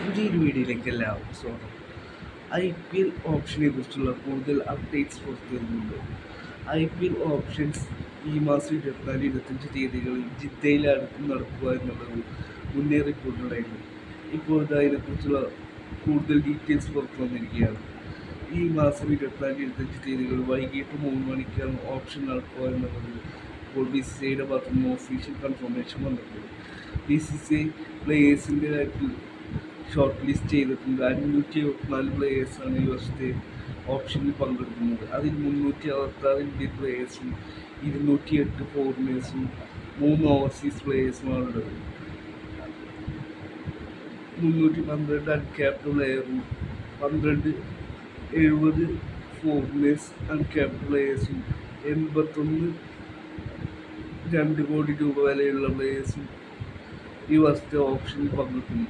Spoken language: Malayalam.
പുതിയൊരു വീഡിയോയിലേക്ക് എല്ലാവർക്കും സ്വാഗതം. IPL ഓപ്ഷനെ കുറിച്ചുള്ള കൂടുതൽ അപ്ഡേറ്റ്സ് പുറത്തുവരുന്നുണ്ട്. IPL ഓപ്ഷൻസ് ഈ മാസം 24-25 തീയതികളിൽ ജിദ്ദയിലാണ് നടക്കുക എന്നുള്ളത് മുന്നേ റിപ്പോർട്ടുണ്ടായിരുന്നു. ഇപ്പോൾ അതിനെക്കുറിച്ചുള്ള കൂടുതൽ ഡീറ്റെയിൽസ് പുറത്തു വന്നിരിക്കുകയാണ്. ഈ മാസം 24-25 തീയതികൾ വൈകിട്ട് 3 മണിക്കാണ് ഓപ്ഷൻ നടക്കുക എന്നുള്ളത് ഇപ്പോൾ BCCIയുടെ ഭാഗത്തു നിന്ന് ഒഫീഷ്യൽ കൺഫർമേഷൻ വന്നിട്ടുണ്ട്. BCCI പ്ലേയേഴ്സിൻ്റെ കാര്യത്തിൽ ഷോർട്ട് ലിസ്റ്റ് ചെയ്തിട്ടുണ്ട്. 574 പ്ലേയേഴ്സാണ് ഈ വർഷത്തെ ഓപ്ഷനിൽ പങ്കെടുക്കുന്നത്. അതിൽ 366 ഇന്ത്യൻ പ്ലേയേഴ്സും 208 ഫോറിനേഴ്സും 3 ഓവർസീസ് പ്ലേയേഴ്സുമാണുള്ളത്. 312 അൺക്യാപ്ഡ് പ്ലെയറും 70 ഫോറിനേഴ്സ് അൺക്യാപ്ഡ് പ്ലേയേഴ്സും 81 2 കോടി രൂപ വിലയുള്ള പ്ലേയേഴ്സും ഈ വർഷത്തെ ഓപ്ഷനിൽ പങ്കെടുക്കുന്നു.